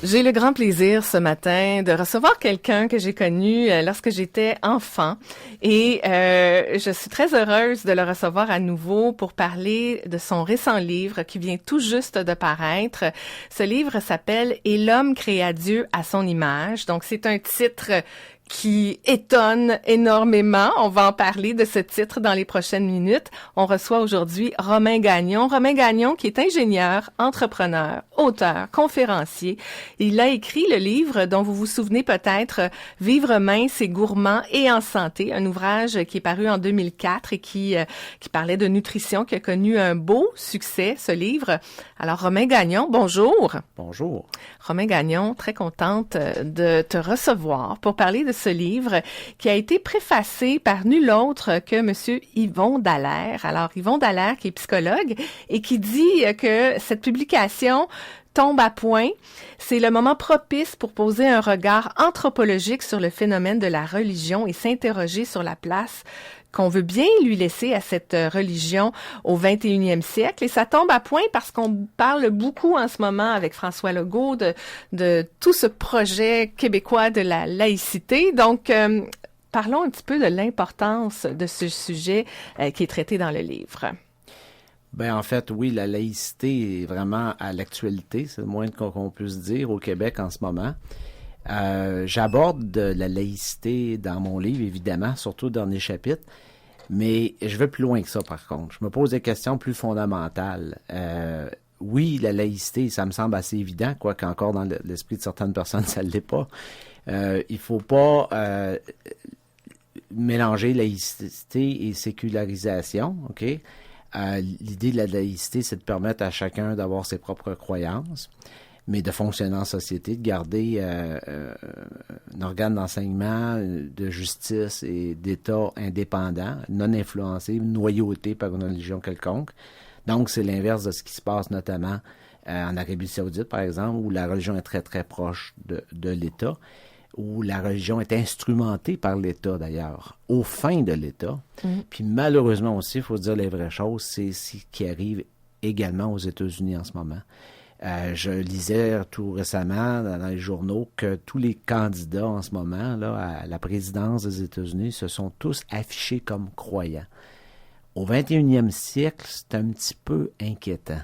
J'ai le grand plaisir ce matin de recevoir quelqu'un que j'ai connu lorsque j'étais enfant et je suis très heureuse de le recevoir à nouveau pour parler de son récent livre qui vient tout juste de paraître. Ce livre s'appelle « Et l'homme créa Dieu à son image ». Donc c'est un titre qui étonne énormément. On va en parler de ce titre dans les prochaines minutes. On reçoit aujourd'hui Romain Gagnon. Romain Gagnon qui est ingénieur, entrepreneur, auteur, conférencier. Il a écrit le livre dont vous vous souvenez peut-être, Vivre mince et gourmand et en santé, un ouvrage qui est paru en 2004 et qui parlait de nutrition, qui a connu un beau succès, ce livre. Alors Romain Gagnon, bonjour. Bonjour. Romain Gagnon, très contente de te recevoir pour parler de ce livre qui a été préfacé par nul autre que Monsieur Yvon Dallaire. Alors, Yvon Dallaire qui est psychologue et qui dit que cette publication tombe à point. C'est le moment propice pour poser un regard anthropologique sur le phénomène de la religion et s'interroger sur la place qu'on veut bien lui laisser à cette religion au 21e siècle. Et ça tombe à point parce qu'on parle beaucoup en ce moment avec François Legault de tout ce projet québécois de la laïcité. Donc, parlons un petit peu de l'importance de ce sujet qui est traité dans le livre. Ben en fait, oui, la laïcité est vraiment à l'actualité, c'est le moins qu'on puisse dire au Québec en ce moment. J'aborde la laïcité dans mon livre, évidemment, surtout dans les chapitres, mais je vais plus loin que ça, par contre. Je me pose des questions plus fondamentales. Oui, la laïcité, ça me semble assez évident, quoique encore dans l'esprit de certaines personnes, ça ne l'est pas. Il faut pas mélanger laïcité et sécularisation, OK? L'idée de la laïcité, c'est de permettre à chacun d'avoir ses propres croyances, mais de fonctionner en société, de garder un organe d'enseignement, de justice et d'État indépendant, non influencé, noyauté par une religion quelconque. Donc, c'est l'inverse de ce qui se passe notamment en Arabie Saoudite, par exemple, où la religion est très, très proche de l'État, où la religion est instrumentée par l'État, d'ailleurs, aux fins de l'État. Puis malheureusement aussi, il faut se dire les vraies choses, c'est ce qui arrive également aux États-Unis en ce moment. Je lisais tout récemment dans les journaux que tous les candidats en ce moment là, à la présidence des États-Unis se sont tous affichés comme croyants. Au 21e siècle, c'est un petit peu inquiétant.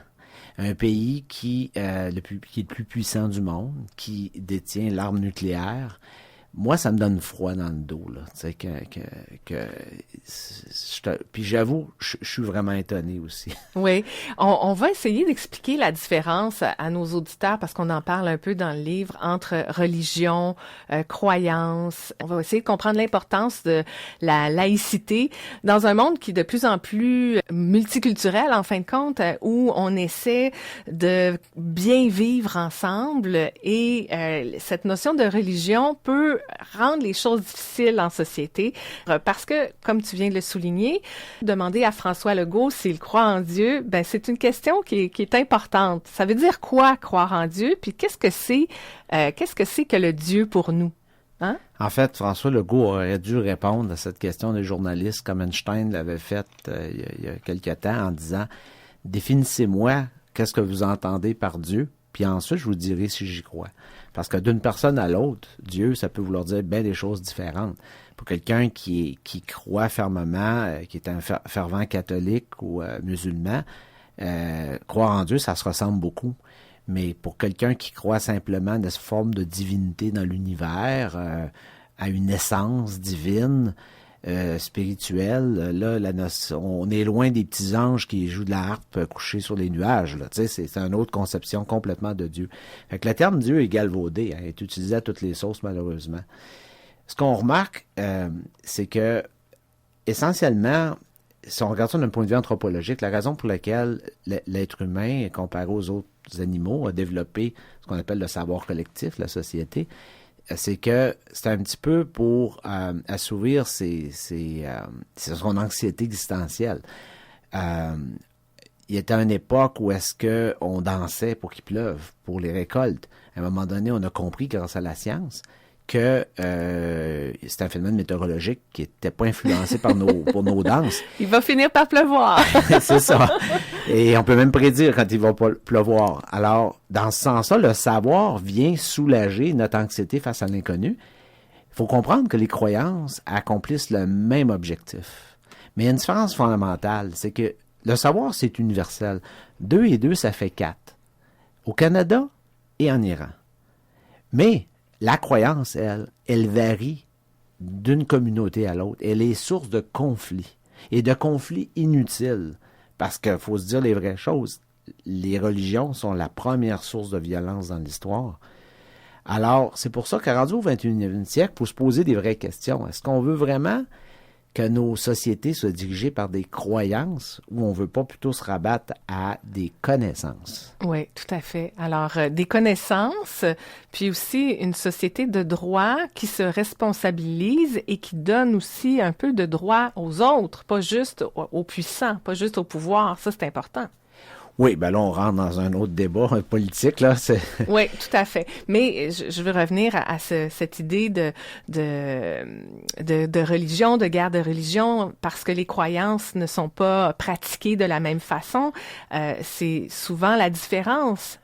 Un pays qui est le plus puissant du monde, qui détient l'arme nucléaire, moi, ça me donne froid dans le dos, là. Tu sais, puis j'avoue, je suis vraiment étonné aussi. Oui. On va essayer d'expliquer la différence à nos auditeurs parce qu'on en parle un peu dans le livre entre religion, croyance. On va essayer de comprendre l'importance de la laïcité dans un monde qui est de plus en plus multiculturel, en fin de compte, où on essaie de bien vivre ensemble et cette notion de religion peut rendre les choses difficiles en société parce que, comme tu viens de le souligner, demander à François Legault s'il croit en Dieu, ben c'est une question qui est importante. Ça veut dire quoi, croire en Dieu? Puis qu'est-ce que c'est que le Dieu pour nous? Hein? En fait, François Legault aurait dû répondre à cette question des journalistes comme Einstein l'avait fait il y a quelque temps en disant « Définissez-moi qu'est-ce que vous entendez par Dieu, puis ensuite je vous dirai si j'y crois. » Parce que d'une personne à l'autre, Dieu, ça peut vouloir dire bien des choses différentes. Pour quelqu'un qui croit fermement, qui est un fervent catholique ou musulman, croire en Dieu, ça se ressemble beaucoup. Mais pour quelqu'un qui croit simplement de cette forme de divinité dans l'univers, à une essence divine, spirituelle, là, on est loin des petits anges qui jouent de la harpe couchés sur les nuages. Là. Tu sais, c'est une autre conception complètement de Dieu. Fait que le terme Dieu est galvaudé, hein, est utilisé à toutes les sauces, malheureusement. Ce qu'on remarque, c'est que, essentiellement, si on regarde ça d'un point de vue anthropologique, la raison pour laquelle l'être humain, comparé aux autres animaux, a développé ce qu'on appelle le savoir collectif, la société, c'est que c'est un petit peu pour assouvir son anxiété existentielle. Il y était une époque où est-ce que on dansait pour qu'il pleuve, pour les récoltes. À un moment donné, on a compris, grâce à la science, que c'est un phénomène météorologique qui n'était pas influencé par nos danses. Il va finir par pleuvoir. C'est ça. Et on peut même prédire quand il va pleuvoir. Alors, dans ce sens-là, le savoir vient soulager notre anxiété face à l'inconnu. Il faut comprendre que les croyances accomplissent le même objectif. Mais il y a une différence fondamentale, c'est que le savoir, c'est universel. 2 et 2, ça fait 4. Au Canada et en Iran. Mais la croyance, elle varie d'une communauté à l'autre. Elle est source de conflits, et de conflits inutiles. Parce qu'il faut se dire les vraies choses. Les religions sont la première source de violence dans l'histoire. Alors, c'est pour ça qu'à rendu au 21e siècle, il faut se poser des vraies questions. Est-ce qu'on veut vraiment que nos sociétés soient dirigées par des croyances ou on veut pas plutôt se rabattre à des connaissances? Oui, tout à fait. Alors, des connaissances, puis aussi une société de droit qui se responsabilise et qui donne aussi un peu de droit aux autres, pas juste aux puissants, pas juste au pouvoir. Ça, c'est important. Oui, ben là, on rentre dans un autre débat politique, là. Oui, tout à fait. Mais je veux revenir à cette idée de religion, de guerre de religion, parce que les croyances ne sont pas pratiquées de la même façon. C'est souvent la différence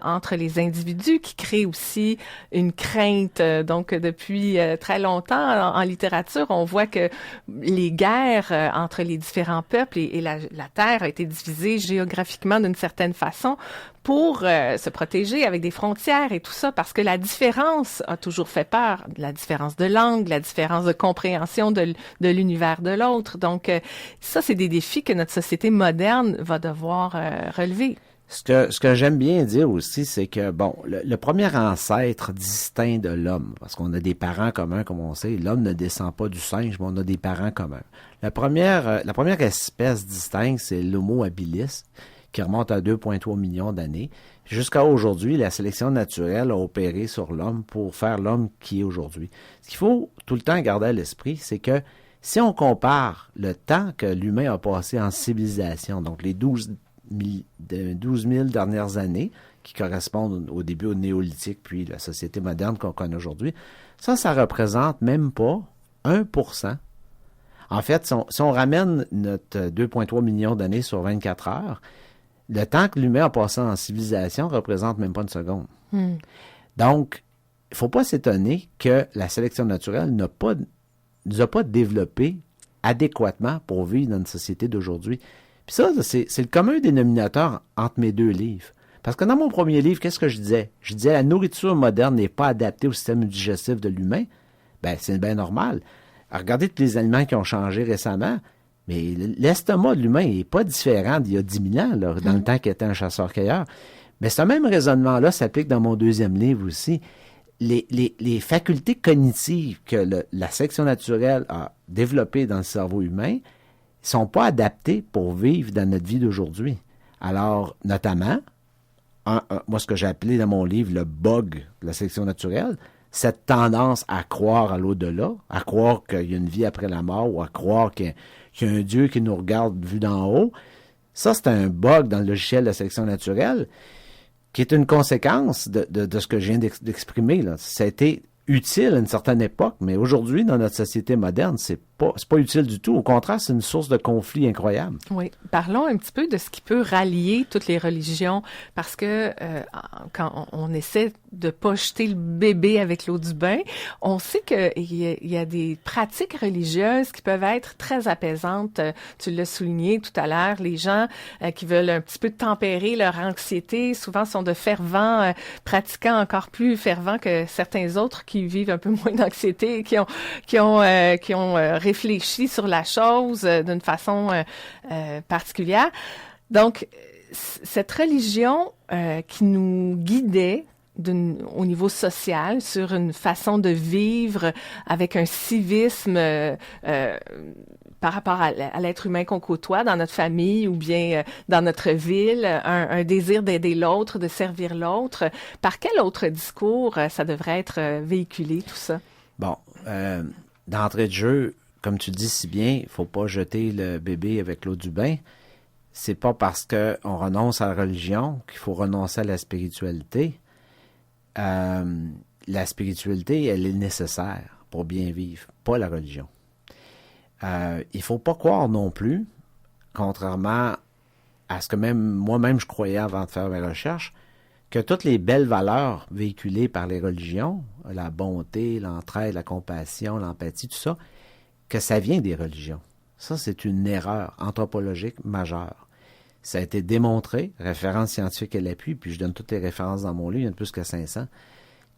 entre les individus qui crée aussi une crainte. Donc, depuis très longtemps, en littérature, on voit que les guerres entre les différents peuples et la Terre a été divisée géographiquement d'une certaine façon pour se protéger avec des frontières et tout ça, parce que la différence a toujours fait peur. La différence de langue, la différence de compréhension de l'univers de l'autre. Donc, ça, c'est des défis que notre société moderne va devoir relever. Ce que j'aime bien dire aussi, c'est que, bon, le premier ancêtre distinct de l'homme, parce qu'on a des parents communs, comme on sait, l'homme ne descend pas du singe, mais on a des parents communs. La première espèce distincte, c'est l'Homo habilis, qui remonte à 2,3 millions d'années. Jusqu'à aujourd'hui, la sélection naturelle a opéré sur l'homme pour faire l'homme qui est aujourd'hui. Ce qu'il faut tout le temps garder à l'esprit, c'est que si on compare le temps que l'humain a passé en civilisation, donc les 12 000 dernières années, qui correspondent au début au néolithique, puis la société moderne qu'on connaît aujourd'hui, ça représente même pas 1%. En fait, si on ramène notre 2,3 millions d'années sur 24 heures, le temps que l'humain a passé en civilisation représente même pas une seconde. Donc, il ne faut pas s'étonner que la sélection naturelle nous a pas développé adéquatement pour vivre dans une société d'aujourd'hui. Puis ça, c'est le commun dénominateur entre mes deux livres. Parce que dans mon premier livre, qu'est-ce que je disais? Je disais la nourriture moderne n'est pas adaptée au système digestif de l'humain. Ben, c'est bien normal. Alors, regardez tous les aliments qui ont changé récemment, mais l'estomac de l'humain n'est pas différent d'il y a 10 000 ans, là, dans le temps qu'il était un chasseur-cueilleur. Mais ce même raisonnement-là s'applique dans mon deuxième livre aussi. Les facultés cognitives que la sélection naturelle a développées dans le cerveau humain sont pas adaptés pour vivre dans notre vie d'aujourd'hui. Alors, notamment, moi, ce que j'ai appelé dans mon livre le bug de la sélection naturelle, cette tendance à croire à l'au-delà, à croire qu'il y a une vie après la mort ou à croire qu'il y a un Dieu qui nous regarde vu d'en haut, ça, c'est un bug dans le logiciel de la sélection naturelle qui est une conséquence de ce que je viens d'exprimer, là. Ça a été utile à une certaine époque, mais aujourd'hui, dans notre société moderne, c'est pas utile du tout. Au contraire, c'est une source de conflit incroyable. Oui. Parlons un petit peu de ce qui peut rallier toutes les religions, parce que quand on essaie de pas jeter le bébé avec l'eau du bain, on sait qu'il y a des pratiques religieuses qui peuvent être très apaisantes. Tu l'as souligné tout à l'heure, les gens qui veulent un petit peu tempérer leur anxiété, souvent sont de fervents pratiquants, encore plus fervents que certains autres qui vivent un peu moins d'anxiété, qui ont réfléchi sur la chose d'une façon particulière. Donc, cette religion qui nous guidait au niveau social sur une façon de vivre avec un civisme par rapport à l'être humain qu'on côtoie dans notre famille ou bien dans notre ville, un désir d'aider l'autre, de servir l'autre. Par quel autre discours ça devrait être véhiculé, tout ça? Bon, d'entrée de jeu, comme tu dis si bien, il faut pas jeter le bébé avec l'eau du bain. C'est pas parce qu'on renonce à la religion qu'il faut renoncer à la spiritualité. La spiritualité, elle est nécessaire pour bien vivre, pas la religion. Il faut pas croire non plus, contrairement à ce que même moi-même je croyais avant de faire mes recherches, que toutes les belles valeurs véhiculées par les religions, la bonté, l'entraide, la compassion, l'empathie, tout ça, que ça vient des religions. Ça, c'est une erreur anthropologique majeure. Ça a été démontré, référence scientifique à l'appui, puis je donne toutes les références dans mon livre, il y en a plus que 500,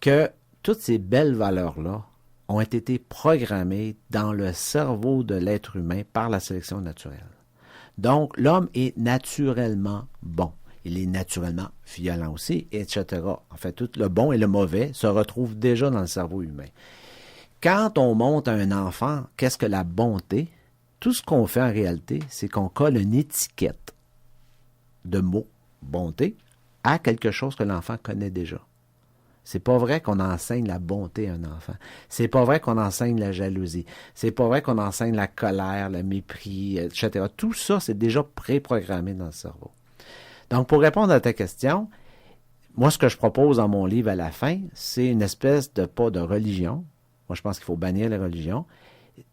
que toutes ces belles valeurs-là ont été programmées dans le cerveau de l'être humain par la sélection naturelle. Donc, l'homme est naturellement bon. Il est naturellement violent aussi, etc. En fait, tout le bon et le mauvais se retrouvent déjà dans le cerveau humain. Quand on monte à un enfant, qu'est-ce que la bonté? Tout ce qu'on fait en réalité, c'est qu'on colle une étiquette de mots, bonté, à quelque chose que l'enfant connaît déjà. C'est pas vrai qu'on enseigne la bonté à un enfant. C'est pas vrai qu'on enseigne la jalousie. C'est pas vrai qu'on enseigne la colère, le mépris, etc. Tout ça, c'est déjà préprogrammé dans le cerveau. Donc, pour répondre à ta question, moi, ce que je propose dans mon livre à la fin, c'est une espèce de pas de religion. Moi, je pense qu'il faut bannir les religions.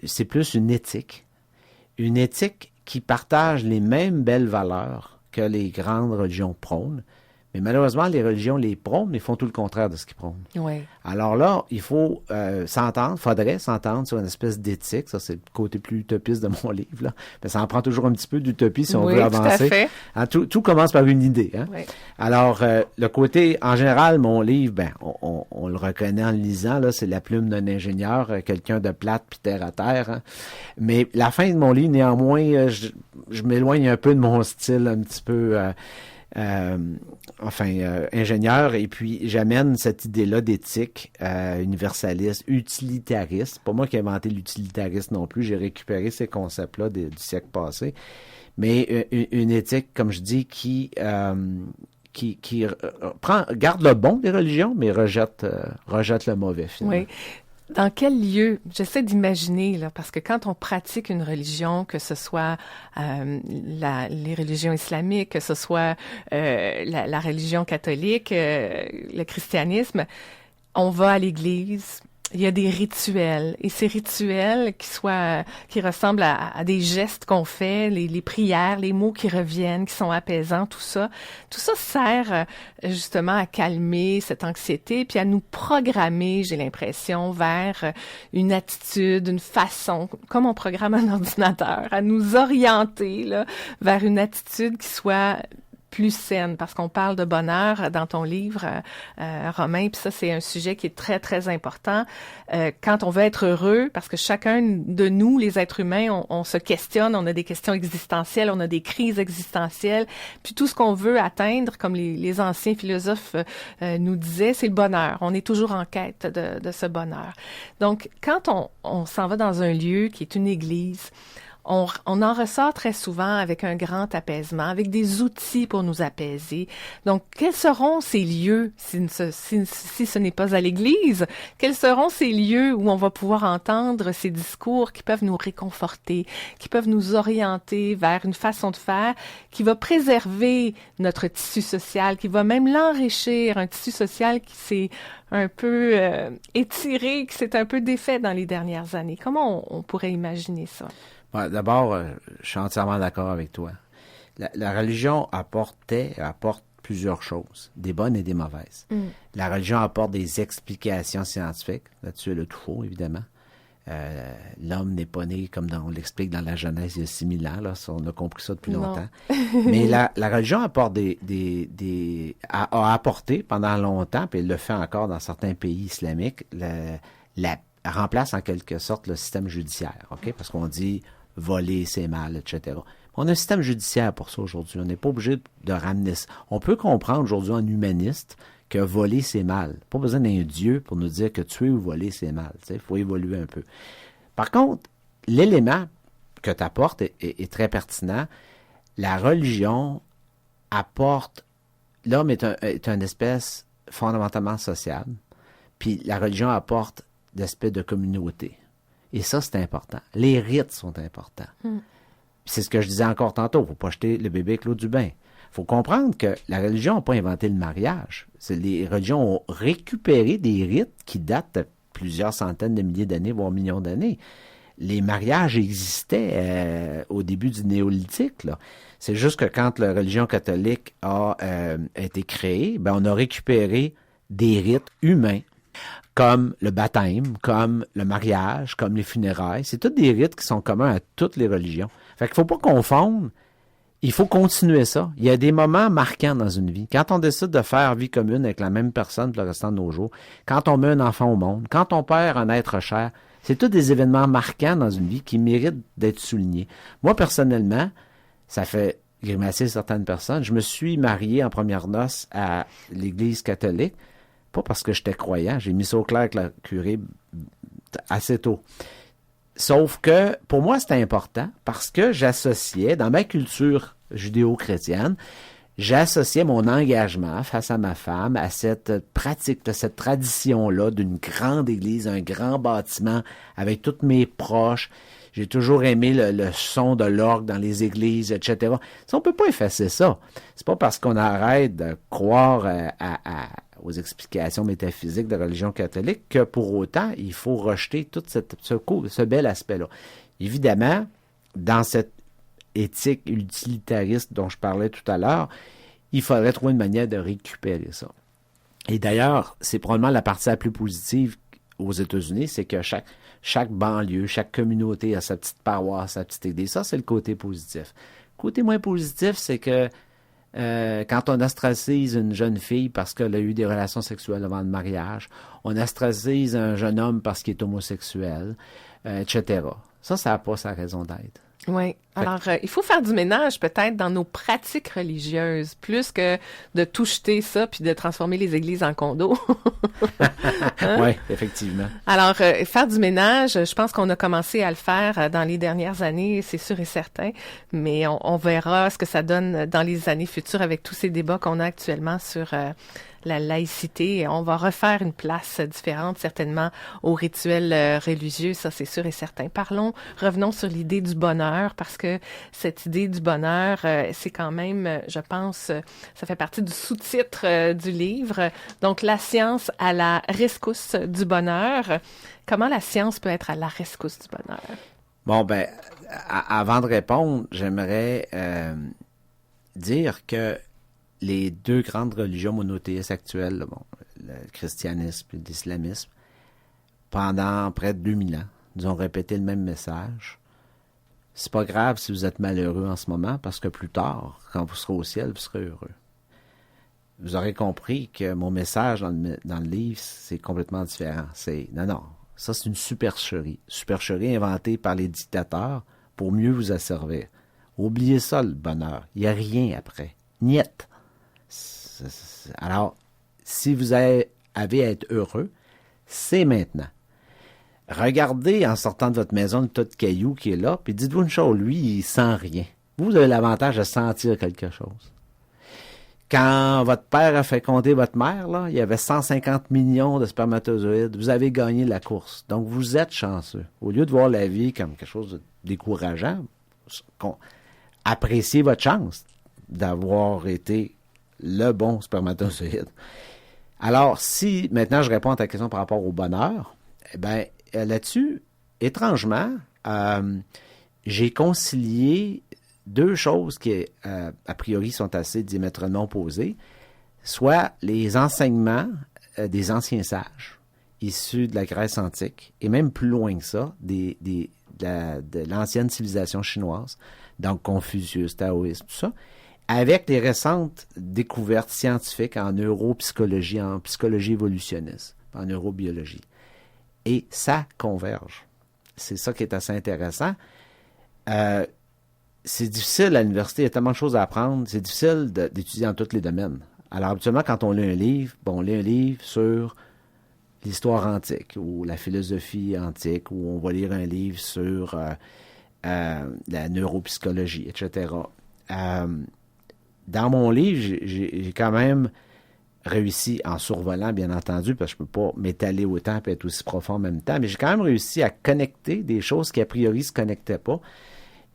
C'est plus une éthique. Une éthique qui partage les mêmes belles valeurs que les grandes religions prônent. Mais malheureusement, les religions les prônent, mais font tout le contraire de ce qu'ils prônent. Oui. Alors là, il faut faudrait s'entendre sur une espèce d'éthique. Ça, c'est le côté plus utopiste de mon livre, là. Mais ça en prend toujours un petit peu d'utopie si on veut avancer. Tout à fait. Hein, tout commence par une idée. Hein? Oui. Alors, le côté, en général, mon livre, on le reconnaît en le lisant, là, c'est la plume d'un ingénieur, quelqu'un de plate puis terre à terre. Hein? Mais la fin de mon livre, néanmoins, je m'éloigne un peu de mon style un petit peu... ingénieur, et puis j'amène cette idée-là d'éthique universaliste, utilitariste. C'est pas moi qui ai inventé l'utilitarisme non plus, j'ai récupéré ces concepts-là du siècle passé, mais une éthique, comme je dis, qui garde le bon des religions, mais rejette le mauvais, finalement. Oui. Dans quel lieu? J'essaie d'imaginer, là, parce que quand on pratique une religion, que ce soit les religions islamiques, que ce soit la religion catholique, le christianisme, on va à l'église. Il y a des rituels, et ces rituels qui ressemblent à des gestes qu'on fait, les prières, les mots qui reviennent, qui sont apaisants, tout ça sert justement à calmer cette anxiété, puis à nous programmer, j'ai l'impression, vers une attitude, une façon, comme on programme un ordinateur, à nous orienter là, vers une attitude qui soit plus saine, parce qu'on parle de bonheur dans ton livre, Romain, puis ça, c'est un sujet qui est très, très important. Quand on veut être heureux, parce que chacun de nous, les êtres humains, on se questionne, on a des questions existentielles, on a des crises existentielles, puis tout ce qu'on veut atteindre, comme les anciens philosophes nous disaient, c'est le bonheur. On est toujours en quête de ce bonheur. Donc, quand on s'en va dans un lieu qui est une église, on en ressort très souvent avec un grand apaisement, avec des outils pour nous apaiser. Donc, quels seront ces lieux, si ce n'est pas à l'église, quels seront ces lieux où on va pouvoir entendre ces discours qui peuvent nous réconforter, qui peuvent nous orienter vers une façon de faire qui va préserver notre tissu social, qui va même l'enrichir, un tissu social qui s'est un peu étiré, qui s'est un peu défait dans les dernières années. Comment on pourrait imaginer ça? D'abord, je suis entièrement d'accord avec toi. La religion apporte plusieurs choses, des bonnes et des mauvaises. La religion apporte des explications scientifiques. Là-dessus, elle a tout faux, évidemment. L'homme n'est pas né, comme on l'explique dans la Genèse, il y a 6000 ans. Là, on a compris ça depuis longtemps. Mais la religion apporte a apporté pendant longtemps, puis elle le fait encore dans certains pays islamiques, remplace en quelque sorte le système judiciaire, OK? Parce qu'on dit voler, c'est mal, etc. On a un système judiciaire pour ça aujourd'hui. On n'est pas obligé de ramener ça. On peut comprendre aujourd'hui en humaniste que voler, c'est mal. Pas besoin d'un Dieu pour nous dire que tuer ou voler, c'est mal. Il faut évoluer un peu. Par contre, l'élément que tu apportes est très pertinent. La religion apporte... L'homme est une espèce fondamentalement sociale. Puis la religion apporte d'aspect de communauté. Et ça, c'est important. Les rites sont importants. C'est ce que je disais encore tantôt. Il ne faut pas jeter le bébé avec l'eau du bain. Il faut comprendre que la religion n'a pas inventé le mariage. Les religions ont récupéré des rites qui datent de plusieurs centaines de milliers d'années, voire millions d'années. Les mariages existaient au début du néolithique, là. C'est juste que quand la religion catholique a été créée, ben on a récupéré des rites humains, comme le baptême, comme le mariage, comme les funérailles. C'est tous des rites qui sont communs à toutes les religions. Fait qu'il faut pas confondre. Il faut continuer ça. Il y a des moments marquants dans une vie. Quand on décide de faire vie commune avec la même personne pour le restant de nos jours, quand on met un enfant au monde, quand on perd un être cher, c'est tous des événements marquants dans une vie qui méritent d'être soulignés. Moi, personnellement, ça fait grimacer certaines personnes. Je me suis marié en première noces à l'Église catholique, pas parce que j'étais croyant. J'ai mis ça au clair avec la curé assez tôt. Sauf que, pour moi, c'était important parce que j'associais, dans ma culture judéo-chrétienne, j'associais mon engagement face à ma femme à cette pratique, cette tradition-là d'une grande église, un grand bâtiment avec tous mes proches. J'ai toujours aimé le son de l'orgue dans les églises, etc. Ça, on peut pas effacer ça. C'est pas parce qu'on arrête de croire aux explications métaphysiques de la religion catholique que pour autant, il faut rejeter tout ce bel aspect-là. Évidemment, dans cette éthique utilitariste dont je parlais tout à l'heure, il faudrait trouver une manière de récupérer ça. Et d'ailleurs, c'est probablement la partie la plus positive aux États-Unis, c'est que chaque banlieue, chaque communauté a sa petite paroisse, sa petite église. Ça, c'est le côté positif. Le côté moins positif, c'est que quand on ostracise une jeune fille parce qu'elle a eu des relations sexuelles avant le mariage, on ostracise un jeune homme parce qu'il est homosexuel, etc. Ça n'a pas sa raison d'être. Oui. Alors, il faut faire du ménage peut-être dans nos pratiques religieuses, plus que de tout jeter ça puis de transformer les églises en condos. Hein? Oui, effectivement. Alors, faire du ménage, je pense qu'on a commencé à le faire dans les dernières années, c'est sûr et certain, mais on verra ce que ça donne dans les années futures avec tous ces débats qu'on a actuellement sur la laïcité. On va refaire une place différente, certainement, aux rituels religieux, ça c'est sûr et certain. Revenons sur l'idée du bonheur, parce que cette idée du bonheur, c'est quand même, je pense, ça fait partie du sous-titre du livre. Donc, la science à la rescousse du bonheur. Comment la science peut être à la rescousse du bonheur? Bon, ben, avant de répondre, j'aimerais dire que les deux grandes religions monothéistes actuelles, le christianisme et l'islamisme, pendant près de 2000 ans, nous ont répété le même message. C'est pas grave si vous êtes malheureux en ce moment, parce que plus tard, quand vous serez au ciel, vous serez heureux. Vous aurez compris que mon message dans le livre, c'est complètement différent. Non, ça c'est une supercherie. Supercherie inventée par les dictateurs pour mieux vous asservir. Oubliez ça, le bonheur. Il n'y a rien après. Niet. Alors, si vous avez à être heureux, c'est maintenant. Regardez en sortant de votre maison le tas de cailloux qui est là, puis dites-vous une chose, lui, il sent rien. Vous avez l'avantage de sentir quelque chose. Quand votre père a fécondé votre mère, là, il y avait 150 millions de spermatozoïdes. Vous avez gagné la course. Donc, vous êtes chanceux. Au lieu de voir la vie comme quelque chose de décourageant, appréciez votre chance d'avoir été le bon spermatozoïde. Alors, si maintenant je réponds à ta question par rapport au bonheur, eh bien, là-dessus, étrangement, j'ai concilié deux choses qui, a priori, sont assez diamétralement opposées, soit les enseignements des anciens sages, issus de la Grèce antique, et même plus loin que ça, de l'ancienne civilisation chinoise, donc Confucius, taoïsme, tout ça, avec les récentes découvertes scientifiques en neuropsychologie, en psychologie évolutionniste, en neurobiologie. Et ça converge. C'est ça qui est assez intéressant. C'est difficile à l'université, il y a tellement de choses à apprendre, c'est difficile d'étudier dans tous les domaines. Alors, habituellement, quand on lit un livre, on lit un livre sur l'histoire antique ou la philosophie antique, ou on va lire un livre sur la neuropsychologie, etc. Dans mon livre, j'ai quand même réussi, en survolant, bien entendu, parce que je ne peux pas m'étaler autant et être aussi profond en même temps, mais j'ai quand même réussi à connecter des choses qui, a priori, ne se connectaient pas.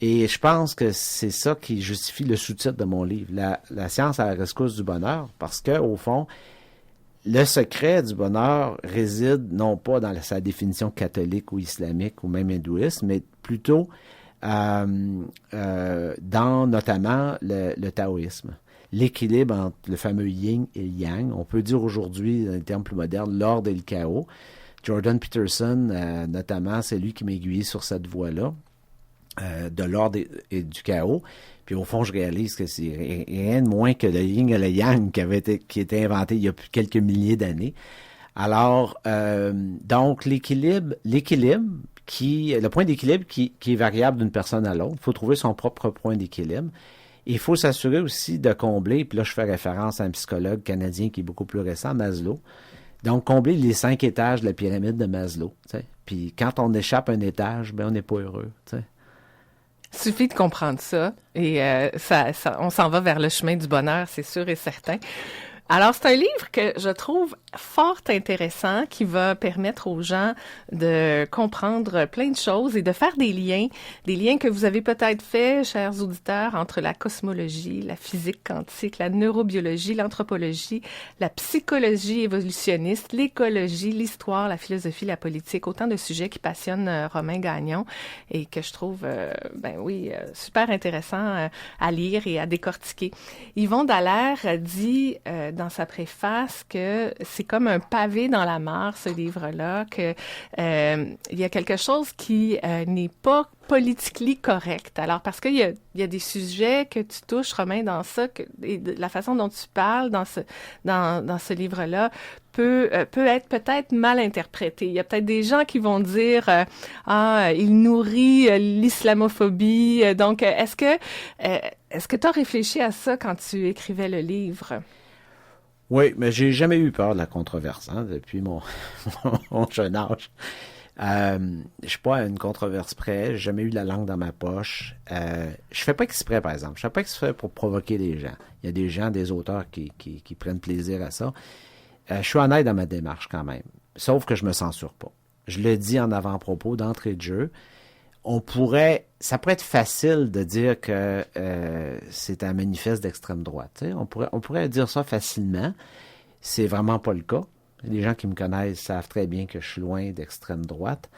Et je pense que c'est ça qui justifie le sous-titre de mon livre, la science à la rescousse du bonheur, parce que, au fond, le secret du bonheur réside non pas dans sa définition catholique ou islamique ou même hindouiste, mais plutôt dans notamment le taoïsme. L'équilibre entre le fameux yin et le yang. On peut dire aujourd'hui, dans les termes plus modernes, l'ordre et le chaos. Jordan Peterson, notamment, c'est lui qui m'aiguille sur cette voie-là, de l'ordre et du chaos. Puis au fond, je réalise que c'est rien de moins que le yin et le yang qui était inventé il y a quelques milliers d'années. Alors, donc, le point d'équilibre qui est variable d'une personne à l'autre. Il faut trouver son propre point d'équilibre. Il faut s'assurer aussi de combler, puis là, je fais référence à un psychologue canadien qui est beaucoup plus récent, Maslow. Donc, combler les 5 étages de la pyramide de Maslow. T'sais. Puis quand on échappe un étage, ben on n'est pas heureux. T'sais. Suffit de comprendre ça et on s'en va vers le chemin du bonheur, c'est sûr et certain. Alors, c'est un livre que je trouve fort intéressant qui va permettre aux gens de comprendre plein de choses et de faire des liens que vous avez peut-être faits, chers auditeurs, entre la cosmologie, la physique quantique, la neurobiologie, l'anthropologie, la psychologie évolutionniste, l'écologie, l'histoire, la philosophie, la politique, autant de sujets qui passionnent Romain Gagnon et que je trouve, super intéressant à lire et à décortiquer. Yvon Dallaire dit dans sa préface que c'est comme un pavé dans la mare, ce livre-là, que il y a quelque chose qui n'est pas politically correct. Alors, parce qu'il y a des sujets que tu touches, Romain, dans ça, et la façon dont tu parles dans ce livre-là peut être peut-être mal interprété. Il y a peut-être des gens qui vont dire il nourrit l'islamophobie. Donc, est-ce que tu as réfléchi à ça quand tu écrivais le livre? Oui, mais j'ai jamais eu peur de la controverse depuis mon jeune âge. Je suis pas à une controverse près, j'ai jamais eu la langue dans ma poche. Je fais pas exprès, par exemple. Je fais pas exprès pour provoquer les gens. Il y a des gens, des auteurs qui prennent plaisir à ça. Je suis honnête dans ma démarche quand même. Sauf que je me censure pas. Je le dis en avant-propos, d'entrée de jeu. Ça pourrait être facile de dire que c'est un manifeste d'extrême droite. T'sais. On pourrait dire ça facilement. C'est vraiment pas le cas. Les gens qui me connaissent savent très bien que je suis loin d'extrême droite.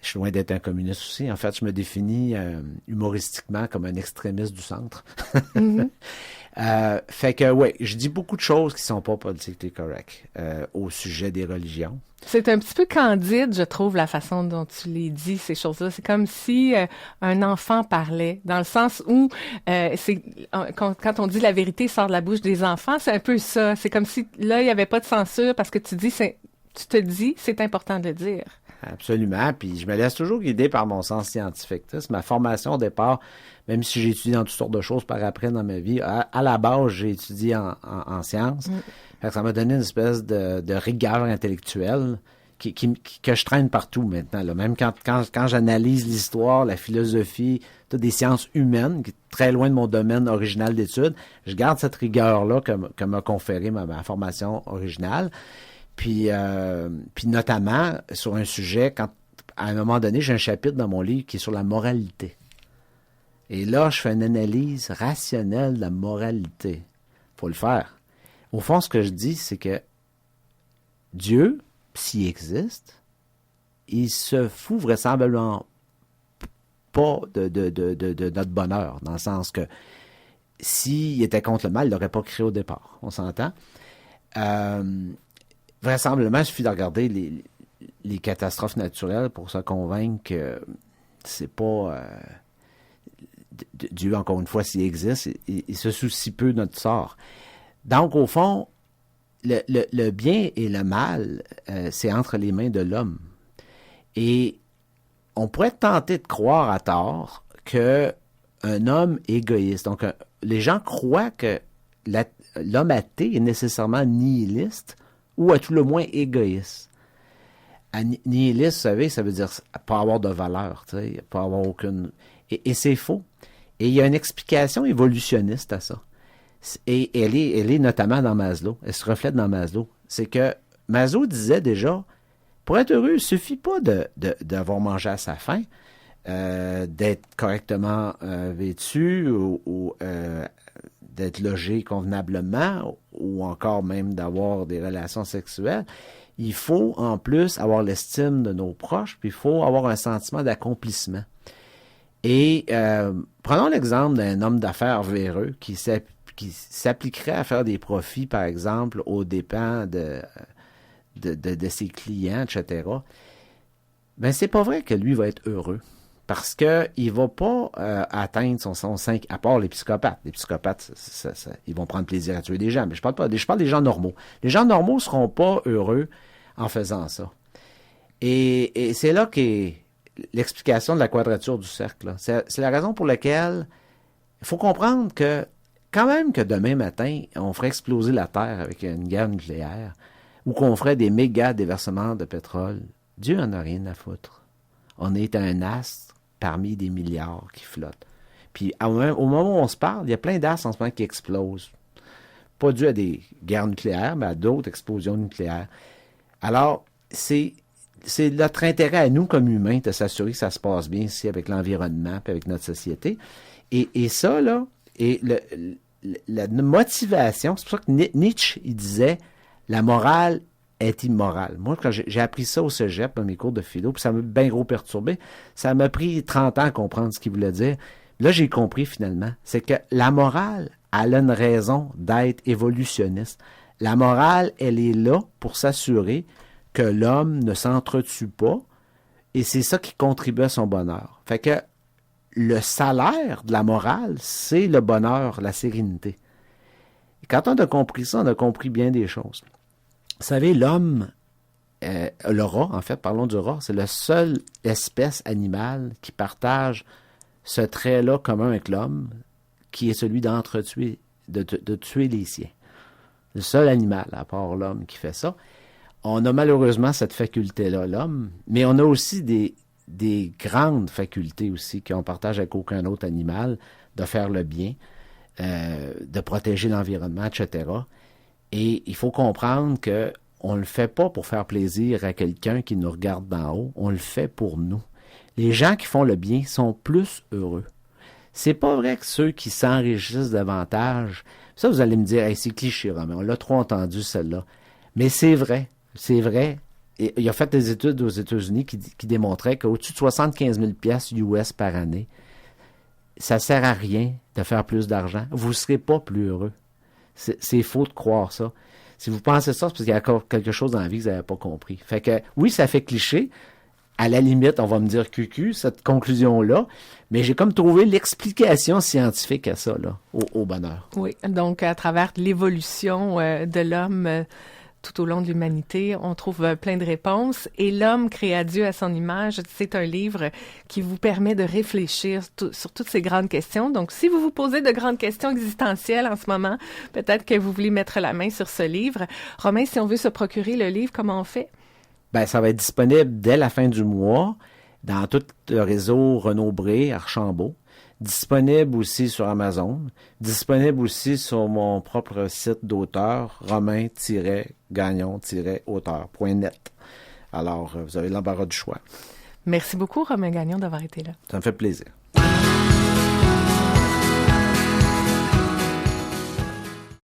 Je suis loin d'être un communiste aussi. En fait, je me définis humoristiquement comme un extrémiste du centre. Mm-hmm. Fait que, oui, je dis beaucoup de choses qui sont pas politiquement correctes au sujet des religions. C'est un petit peu candide, je trouve, la façon dont tu les dis, ces choses-là. C'est comme si un enfant parlait, dans le sens où quand on dit la vérité sort de la bouche des enfants, c'est un peu ça. C'est comme si, là, il n'y avait pas de censure parce que tu te dis, c'est important de le dire. Absolument, puis je me laisse toujours guider par mon sens scientifique. C'est ma formation au départ, même si j'ai étudié dans toutes sortes de choses par après dans ma vie. À la base, j'ai étudié en sciences. Fait que ça m'a donné une espèce de rigueur intellectuelle que je traîne partout maintenant. Là. Même quand j'analyse l'histoire, la philosophie, toutes des sciences humaines, qui est très loin de mon domaine original d'études, je garde cette rigueur-là que m'a conféré ma formation originale. Puis notamment sur un sujet, à un moment donné, j'ai un chapitre dans mon livre qui est sur la moralité. Et là, je fais une analyse rationnelle de la moralité. Faut le faire. Au fond, ce que je dis, c'est que Dieu, s'il existe, il se fout vraisemblablement pas de notre bonheur, dans le sens que s'il était contre le mal, il l'aurait pas créé au départ. On s'entend? Vraisemblablement, il suffit de regarder les catastrophes naturelles pour se convaincre que c'est pas Dieu, encore une fois, s'il existe, il se soucie peu de notre sort. Donc, au fond, le bien et le mal, c'est entre les mains de l'homme. Et on pourrait tenter de croire à tort qu'un homme égoïste, donc les gens croient que l'homme athée est nécessairement nihiliste, ou à tout le moins égoïste. Nihiliste, vous savez, ça veut dire pas avoir de valeur, tu sais, pas avoir aucune... Et c'est faux. Et il y a une explication évolutionniste à ça. Et elle est notamment dans Maslow. Elle se reflète dans Maslow. C'est que Maslow disait déjà, pour être heureux, il ne suffit pas d'avoir mangé à sa faim, d'être correctement vêtu ou d'être logé convenablement ou encore même d'avoir des relations sexuelles. Il faut en plus avoir l'estime de nos proches, puis il faut avoir un sentiment d'accomplissement. Et prenons l'exemple d'un homme d'affaires véreux qui s'appliquerait à faire des profits, par exemple, aux dépens de ses clients, etc. Ben, c'est pas vrai que lui va être heureux. Parce que il va pas atteindre son 5, à part les psychopathes. Les psychopathes, ils vont prendre plaisir à tuer des gens. Mais je parle des gens normaux. Les gens normaux seront pas heureux en faisant ça. Et c'est là qu'est l'explication de la quadrature du cercle. Là. C'est la raison pour laquelle il faut comprendre que quand même que demain matin, on ferait exploser la Terre avec une guerre nucléaire ou qu'on ferait des méga déversements de pétrole, Dieu en a rien à foutre. On est un astre parmi des milliards qui flottent. Puis au moment où on se parle, il y a plein d'astres en ce moment qui explosent. Pas dû à des guerres nucléaires, mais à d'autres explosions nucléaires. Alors, c'est notre intérêt à nous, comme humains, de s'assurer que ça se passe bien ici avec l'environnement et avec notre société. Et ça, là, et la motivation, c'est pour ça que Nietzsche, il disait, la morale est immorale. Moi, quand j'ai appris ça au cégep, dans mes cours de philo, puis ça m'a bien gros perturbé, ça m'a pris 30 ans à comprendre ce qu'il voulait dire. Là, j'ai compris finalement. C'est que la morale, elle a une raison d'être évolutionniste. La morale, elle est là pour s'assurer que l'homme ne s'entretue pas, et c'est ça qui contribue à son bonheur. Fait que le salaire de la morale, c'est le bonheur, la sérénité. Et quand on a compris ça, on a compris bien des choses. Vous savez, l'homme, le rat, en fait, parlons du rat, c'est la seule espèce animale qui partage ce trait-là commun avec l'homme, qui est celui d'entretuer, de tuer les siens. Le seul animal, à part l'homme, qui fait ça. On a malheureusement cette faculté-là, l'homme, mais on a aussi des grandes facultés aussi qu'on partage avec aucun autre animal, de faire le bien, de protéger l'environnement, etc. Et il faut comprendre que on le fait pas pour faire plaisir à quelqu'un qui nous regarde d'en haut, on le fait pour nous. Les gens qui font le bien sont plus heureux. C'est pas vrai que ceux qui s'enrichissent davantage, ça vous allez me dire, hey, c'est cliché, Romain, on l'a trop entendu celle-là. Mais c'est vrai. C'est vrai. Et il a fait des études aux États-Unis qui démontraient qu'au-dessus de 75 000 piastres US par année, ça sert à rien de faire plus d'argent. Vous ne serez pas plus heureux. C'est faux de croire ça. Si vous pensez ça, c'est parce qu'il y a encore quelque chose dans la vie que vous n'avez pas compris. Fait que, oui, ça fait cliché. À la limite, on va me dire cucu, cette conclusion-là. Mais j'ai comme trouvé l'explication scientifique à ça, là, au bonheur. Oui, donc à travers l'évolution de l'homme tout au long de l'humanité, on trouve plein de réponses. Et L'homme créé à Dieu à son image, c'est un livre qui vous permet de réfléchir sur toutes ces grandes questions. Donc, si vous vous posez de grandes questions existentielles en ce moment, peut-être que vous voulez mettre la main sur ce livre. Romain, si on veut se procurer le livre, comment on fait? Ben, ça va être disponible dès la fin du mois dans tout le réseau Renaud-Bré, Archambault. Disponible aussi sur Amazon. Disponible aussi sur mon propre site d'auteur, romain-gagnon-auteur.net. Alors, vous avez l'embarras du choix. Merci beaucoup, Romain Gagnon, d'avoir été là. Ça me fait plaisir.